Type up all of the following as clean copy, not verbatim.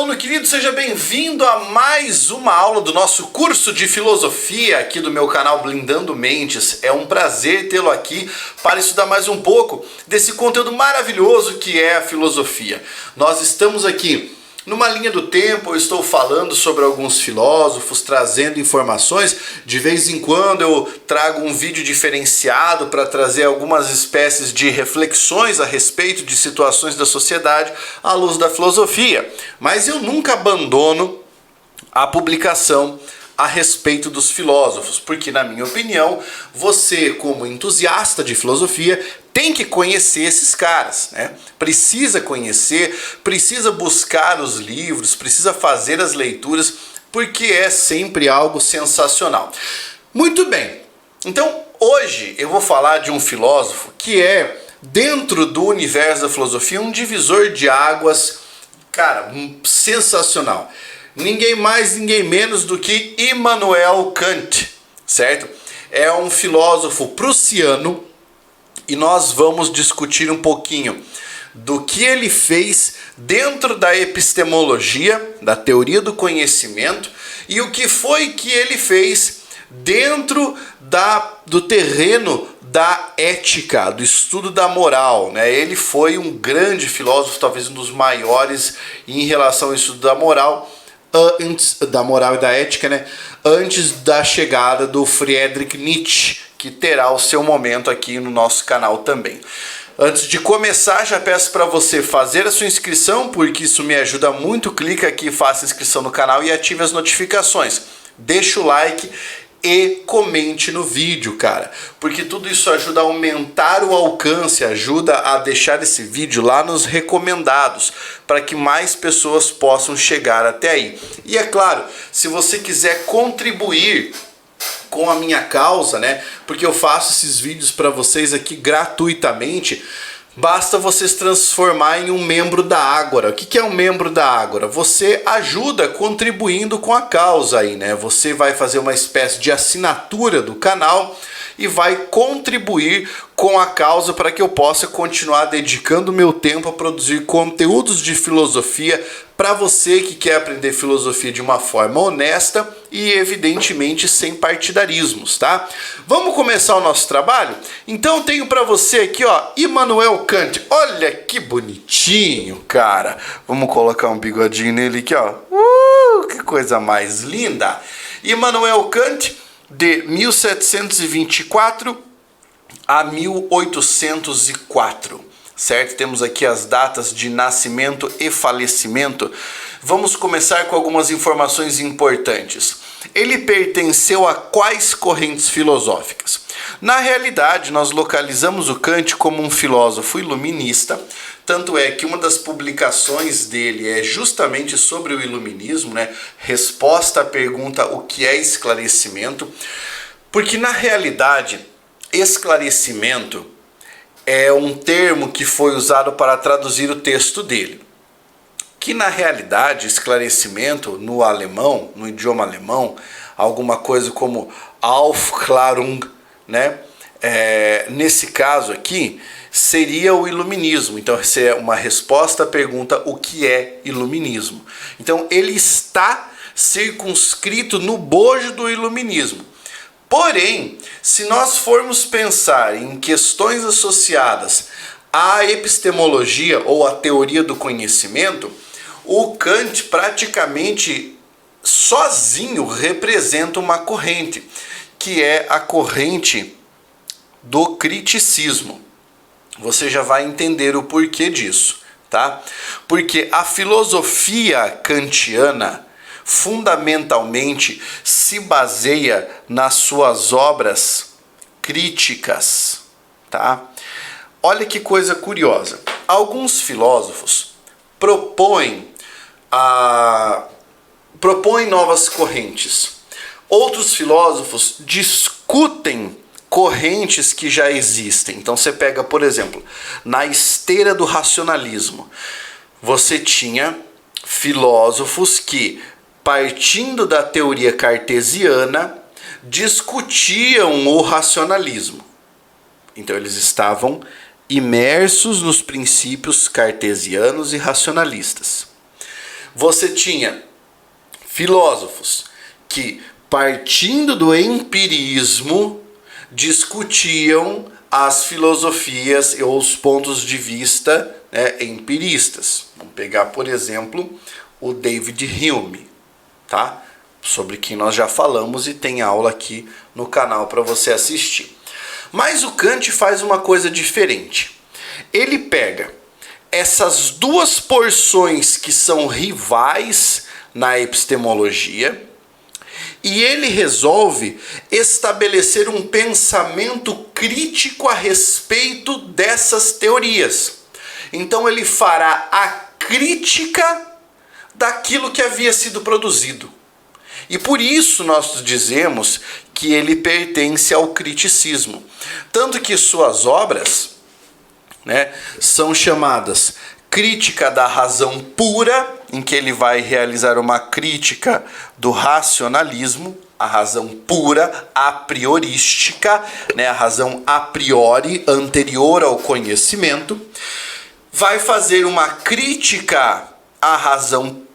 aluno querido, seja bem-vindo a mais uma aula do nosso curso de filosofia aqui do meu canal Blindando Mentes. É um prazer tê-lo aqui para estudar mais um pouco desse conteúdo maravilhoso que é a filosofia. Nós estamos aqui numa linha do tempo, eu estou falando sobre alguns filósofos, trazendo informações. De vez em quando eu trago um vídeo diferenciado para trazer algumas espécies de reflexões a respeito de situações da sociedade à luz da filosofia. Mas eu nunca abandono a publicação a respeito dos filósofos, porque na minha opinião, você como entusiasta de filosofia tem que conhecer esses caras, né? Precisa conhecer, precisa buscar os livros, precisa fazer as leituras, porque é sempre algo sensacional. Muito bem, então hoje eu vou falar de um filósofo que é, dentro do universo da filosofia, um divisor de águas, cara, sensacional. Ninguém mais, ninguém menos do que Immanuel Kant, certo? É um filósofo prussiano e nós vamos discutir um pouquinho do que ele fez dentro da epistemologia, da teoria do conhecimento, e o que foi que ele fez dentro do terreno da ética, do estudo da moral, né? Ele foi um grande filósofo, talvez um dos maiores em relação ao estudo da moral, antes da moral e da ética, né? Antes da chegada do Friedrich Nietzsche, que terá o seu momento aqui no nosso canal também. Antes de começar, já peço para você fazer a sua inscrição, porque isso me ajuda muito. Clica aqui, faça inscrição no canal e ative as notificações. Deixa o like e comente no vídeo, cara, porque tudo isso ajuda a aumentar o alcance, ajuda a deixar esse vídeo lá nos recomendados, para que mais pessoas possam chegar até aí. E é claro, se você quiser contribuir com a minha causa, né, porque eu faço esses vídeos para vocês aqui gratuitamente, basta você se transformar em um membro da Ágora. O que é um membro da Ágora? Você ajuda contribuindo com a causa aí, né? Você vai fazer uma espécie de assinatura do canal e vai contribuir com a causa para que eu possa continuar dedicando meu tempo a produzir conteúdos de filosofia para você que quer aprender filosofia de uma forma honesta e evidentemente sem partidarismos, tá? Vamos começar o nosso trabalho? Então eu tenho para você aqui, ó, Immanuel Kant. Olha que bonitinho, cara. Vamos colocar um bigodinho nele aqui, ó. Que coisa mais linda. Immanuel Kant, de 1724 a 1804, certo? Temos aqui as datas de nascimento e falecimento. Vamos começar com algumas informações importantes. Ele pertenceu a quais correntes filosóficas? Na realidade, nós localizamos o Kant como um filósofo iluminista, tanto é que uma das publicações dele é justamente sobre o iluminismo, né? Resposta à pergunta o que é esclarecimento, porque na realidade, esclarecimento é um termo que foi usado para traduzir o texto dele. Que na realidade, esclarecimento no alemão, no idioma alemão, alguma coisa como Aufklärung, né? Nesse caso aqui, seria o iluminismo. Então, essa é uma resposta à pergunta o que é iluminismo. Então, ele está circunscrito no bojo do iluminismo. Porém, se nós formos pensar em questões associadas à epistemologia ou à teoria do conhecimento, o Kant praticamente sozinho representa uma corrente, que é a corrente do criticismo. Você já vai entender o porquê disso, tá? Porque a filosofia kantiana fundamentalmente se baseia nas suas obras críticas, tá? Olha que coisa curiosa. Alguns filósofos propõem novas correntes. Outros filósofos discutem correntes que já existem. Então você pega, por exemplo, na esteira do racionalismo, você tinha filósofos que, partindo da teoria cartesiana, discutiam o racionalismo. Então eles estavam imersos nos princípios cartesianos e racionalistas. você tinha filósofos que, partindo do empirismo, discutiam as filosofias ou os pontos de vista, né, empiristas. Vamos pegar, por exemplo, o David Hume, tá? Sobre quem nós já falamos e tem aula aqui no canal para você assistir. Mas o Kant faz uma coisa diferente. Ele pega essas duas porções que são rivais na epistemologia e ele resolve estabelecer um pensamento crítico a respeito dessas teorias. Então ele fará a crítica daquilo que havia sido produzido. E por isso nós dizemos que ele pertence ao criticismo. Tanto que suas obras, né, são chamadas Crítica da Razão Pura, em que ele vai realizar uma crítica do racionalismo, a razão pura, a priorística, né, a razão a priori, anterior ao conhecimento. Vai fazer uma crítica à razão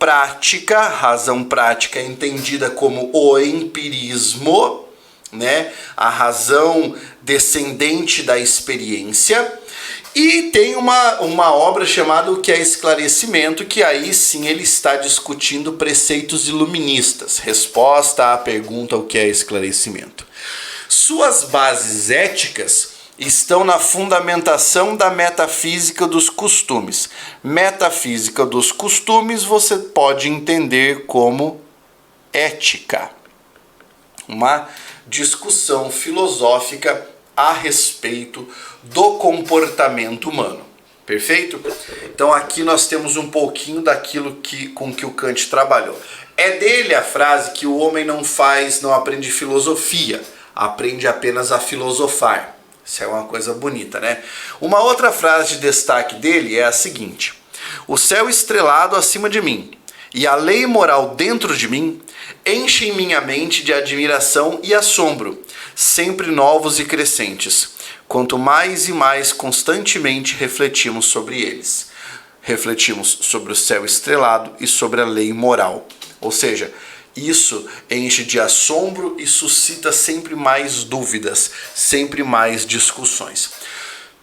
prática entendida como o empirismo, né, a razão descendente da experiência. E tem uma obra chamada O que é Esclarecimento, que aí sim ele está discutindo preceitos iluministas, resposta à pergunta o que é esclarecimento. Suas bases éticas estão na fundamentação da metafísica dos costumes. Metafísica dos costumes você pode entender como ética, uma discussão filosófica a respeito do comportamento humano. Perfeito? Então aqui nós temos um pouquinho daquilo com que o Kant trabalhou. É dele a frase que o homem não aprende filosofia, aprende apenas a filosofar. Isso é uma coisa bonita, né? Uma outra frase de destaque dele é a seguinte: o céu estrelado acima de mim e a lei moral dentro de mim enchem minha mente de admiração e assombro, sempre novos e crescentes, quanto mais e mais constantemente refletimos sobre eles. Refletimos sobre o céu estrelado e sobre a lei moral. Ou seja, isso enche de assombro e suscita sempre mais dúvidas, sempre mais discussões.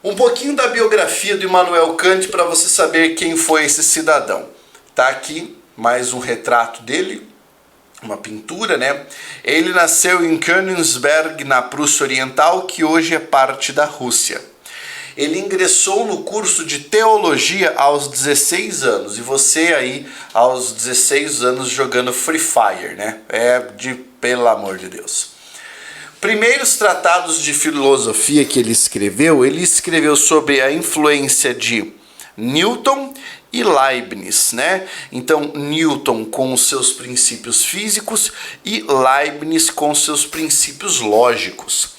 Um pouquinho da biografia do Immanuel Kant para você saber quem foi esse cidadão. Tá aqui mais um retrato dele, uma pintura, né? Ele nasceu em Königsberg, na Prússia Oriental, que hoje é parte da Rússia. Ele ingressou no curso de teologia aos 16 anos. E você aí, aos 16 anos, jogando Free Fire, né? Pelo amor de Deus. Primeiros tratados de filosofia que ele escreveu sobre a influência de Newton e Leibniz, né? Então, Newton com os seus princípios físicos e Leibniz com seus princípios lógicos.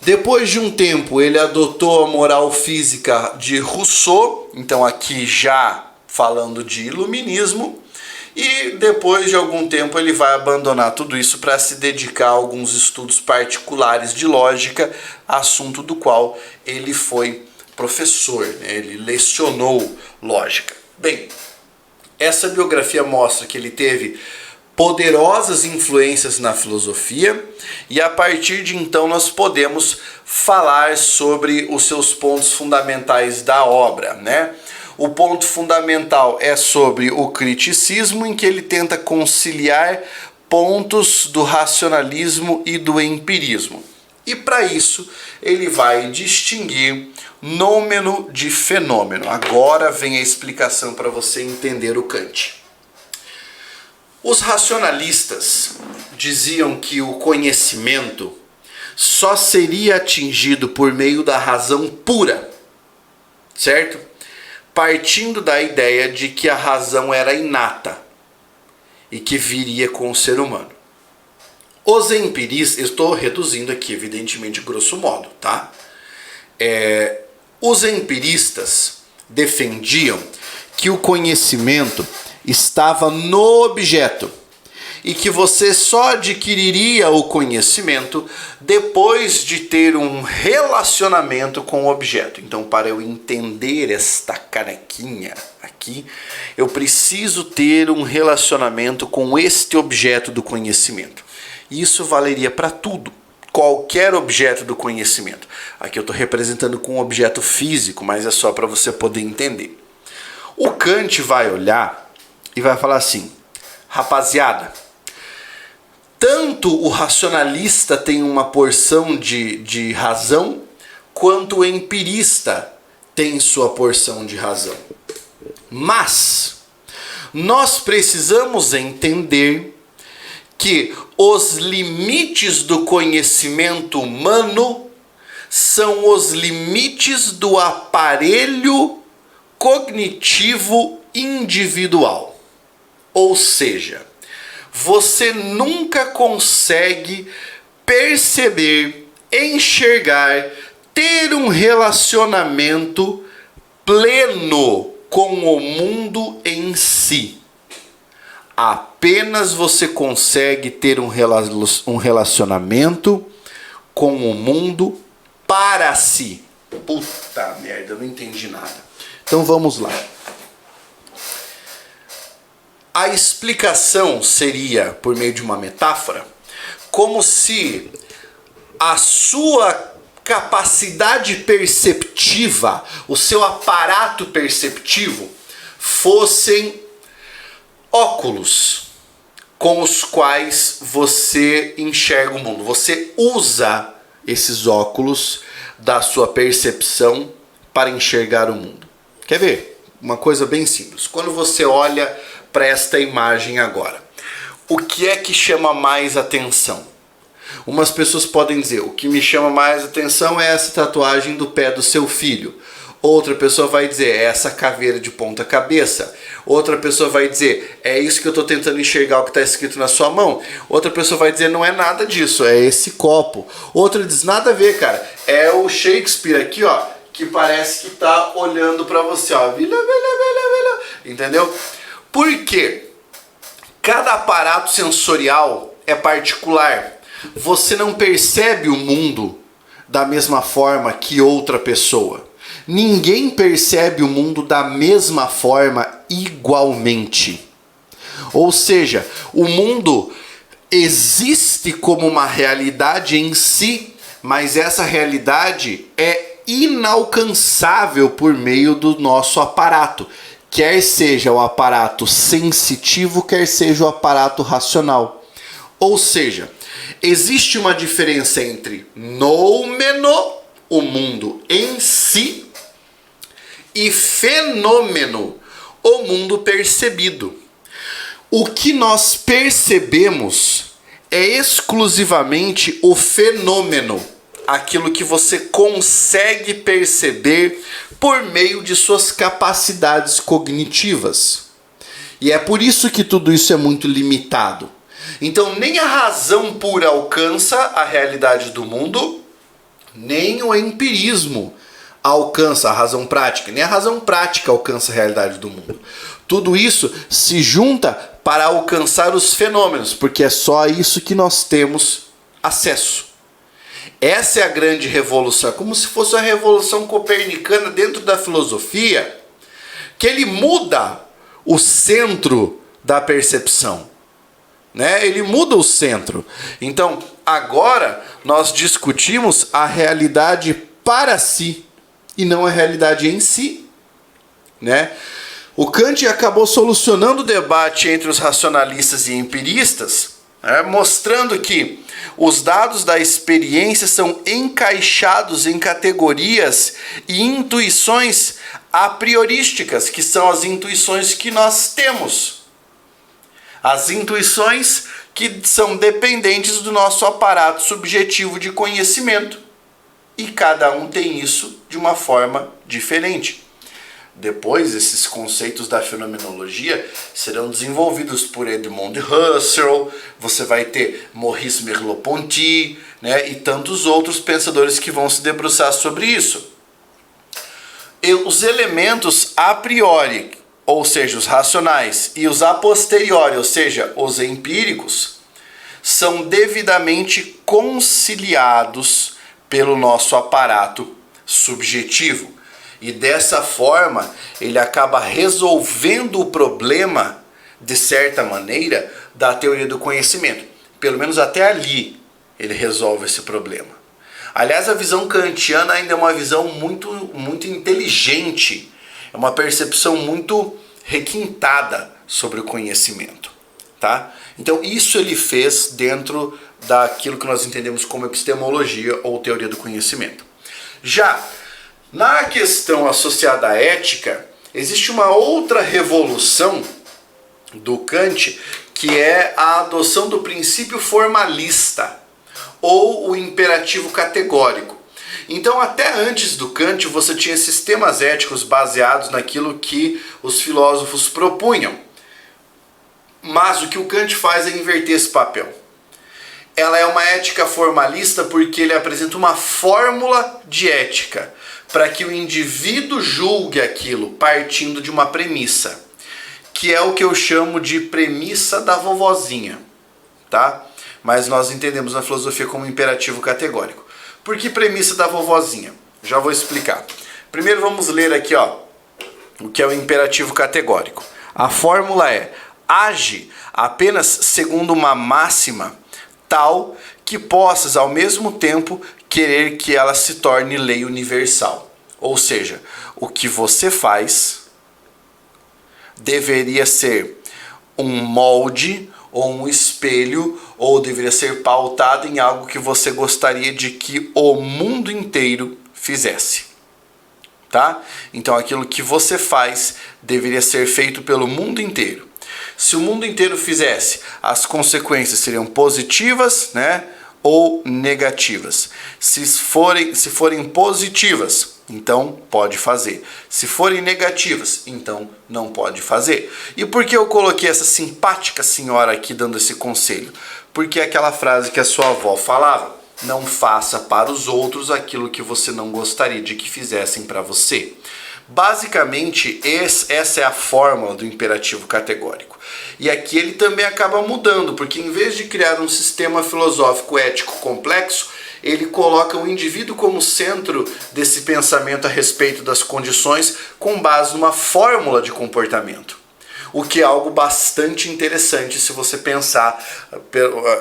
Depois de um tempo, ele adotou a moral física de Rousseau, então aqui já falando de iluminismo, e depois de algum tempo ele vai abandonar tudo isso para se dedicar a alguns estudos particulares de lógica, assunto do qual ele foi professor, né? Ele lecionou lógica. Bem, essa biografia mostra que ele teve poderosas influências na filosofia e a partir de então nós podemos falar sobre os seus pontos fundamentais da obra, né? O ponto fundamental é sobre o criticismo, em que ele tenta conciliar pontos do racionalismo e do empirismo. E para isso ele vai distinguir nômeno de fenômeno. Agora vem a explicação para você entender o Kant. Os racionalistas diziam que o conhecimento só seria atingido por meio da razão pura, certo? Partindo da ideia de que a razão era inata e que viria com o ser humano. Os empiristas, eu estou reduzindo aqui, evidentemente, grosso modo, tá? Os empiristas defendiam que o conhecimento estava no objeto e que você só adquiriria o conhecimento depois de ter um relacionamento com o objeto. Então, para eu entender esta canequinha aqui, aqui, eu preciso ter um relacionamento com este objeto do conhecimento. Isso valeria para tudo, qualquer objeto do conhecimento. Aqui eu estou representando com um objeto físico, mas é só para você poder entender. O Kant vai olhar e vai falar assim: rapaziada, tanto o racionalista tem uma porção de razão, quanto o empirista tem sua porção de razão. Mas nós precisamos entender que os limites do conhecimento humano são os limites do aparelho cognitivo individual. Ou seja, você nunca consegue perceber, enxergar, ter um relacionamento pleno com o mundo em si. Apenas você consegue ter um relacionamento com o mundo para si. Puta merda, eu não entendi nada. Então vamos lá. A explicação seria, por meio de uma metáfora, como se a sua capacidade perceptiva, o seu aparato perceptivo, fossem óculos com os quais você enxerga o mundo. Você usa esses óculos da sua percepção para enxergar o mundo. Quer ver? Uma coisa bem simples. Quando você olha para esta imagem agora, o que é que chama mais atenção? Umas pessoas podem dizer: o que me chama mais atenção é essa tatuagem do pé do seu filho. Outra pessoa vai dizer: é essa caveira de ponta cabeça. Outra pessoa vai dizer: é isso que eu estou tentando enxergar, o que está escrito na sua mão. Outra pessoa vai dizer: não é nada disso, é esse copo. Outra diz: nada a ver, cara, é o Shakespeare aqui, ó, que parece que está olhando para você, ó. Entendeu? Por quê? Cada aparato sensorial é particular. Você não percebe o mundo da mesma forma que outra pessoa. Ninguém percebe o mundo da mesma forma igualmente. Ou seja, o mundo existe como uma realidade em si, mas essa realidade é inalcançável por meio do nosso aparato. Quer seja o aparato sensitivo, quer seja o aparato racional. Ou seja, existe uma diferença entre noumeno, o mundo em si, e fenômeno, o mundo percebido. O que nós percebemos é exclusivamente o fenômeno, aquilo que você consegue perceber por meio de suas capacidades cognitivas. E é por isso que tudo isso é muito limitado. Então, nem a razão pura alcança a realidade do mundo, nem o empirismo alcança a razão prática, nem a razão prática alcança a realidade do mundo. Tudo isso se junta para alcançar os fenômenos, porque é só a isso que nós temos acesso. Essa é a grande revolução, como se fosse a revolução copernicana dentro da filosofia, que ele muda o centro da percepção. Ele muda o centro. Então, agora nós discutimos a realidade para si e não a realidade em si. O Kant acabou solucionando o debate entre os racionalistas e empiristas, mostrando que os dados da experiência são encaixados em categorias e intuições a priorísticas, que são as intuições que nós temos. As intuições que são dependentes do nosso aparato subjetivo de conhecimento. E cada um tem isso de uma forma diferente. Depois, esses conceitos da fenomenologia serão desenvolvidos por Edmund Husserl, você vai ter Maurice Merleau-Ponty, e tantos outros pensadores que vão se debruçar sobre isso. E os elementos a priori, ou seja, os racionais, e os a posteriori, ou seja, os empíricos, são devidamente conciliados pelo nosso aparato subjetivo. E dessa forma, ele acaba resolvendo o problema, de certa maneira, da teoria do conhecimento. Pelo menos até ali ele resolve esse problema. Aliás, a visão kantiana ainda é uma visão muito inteligente, é uma percepção muito requintada sobre o conhecimento, tá? Então isso ele fez dentro daquilo que nós entendemos como epistemologia ou teoria do conhecimento. Já na questão associada à ética, existe uma outra revolução do Kant, que é a adoção do princípio formalista ou o imperativo categórico. Então, até antes do Kant, você tinha sistemas éticos baseados naquilo que os filósofos propunham. Mas o que o Kant faz é inverter esse papel. Ela é uma ética formalista porque ele apresenta uma fórmula de ética para que o indivíduo julgue aquilo partindo de uma premissa, que é o que eu chamo de premissa da vovozinha, tá? Mas nós entendemos na filosofia como imperativo categórico. Por que premissa da vovozinha? Já vou explicar. Primeiro vamos ler aqui, ó, o que é o imperativo categórico. A fórmula é: age apenas segundo uma máxima tal que possas ao mesmo tempo querer que ela se torne lei universal. Ou seja, o que você faz deveria ser um molde ou um espelho, ou deveria ser pautado em algo que você gostaria de que o mundo inteiro fizesse, tá? Então aquilo que você faz deveria ser feito pelo mundo inteiro. Se o mundo inteiro fizesse, as consequências seriam positivas, né, ou negativas. Se forem positivas, então pode fazer. Se forem negativas, então não pode fazer. E por que eu coloquei essa simpática senhora aqui dando esse conselho? Porque é aquela frase que a sua avó falava: não faça para os outros aquilo que você não gostaria de que fizessem para você. Basicamente, essa é a fórmula do imperativo categórico. E aqui ele também acaba mudando, porque em vez de criar um sistema filosófico ético complexo, ele coloca o indivíduo como centro desse pensamento a respeito das condições com base numa fórmula de comportamento. O que é algo bastante interessante se você pensar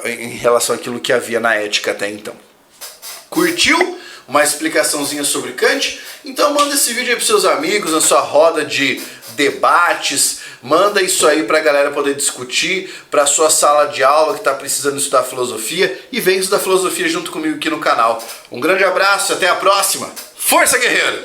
em relação àquilo que havia na ética até então. Curtiu uma explicaçãozinha sobre Kant? Então manda esse vídeo aí para seus amigos, na sua roda de debates. Manda isso aí para a galera poder discutir, para a sua sala de aula que está precisando estudar filosofia, e vem estudar filosofia junto comigo aqui no canal. Um grande abraço, até a próxima. Força, guerreiro!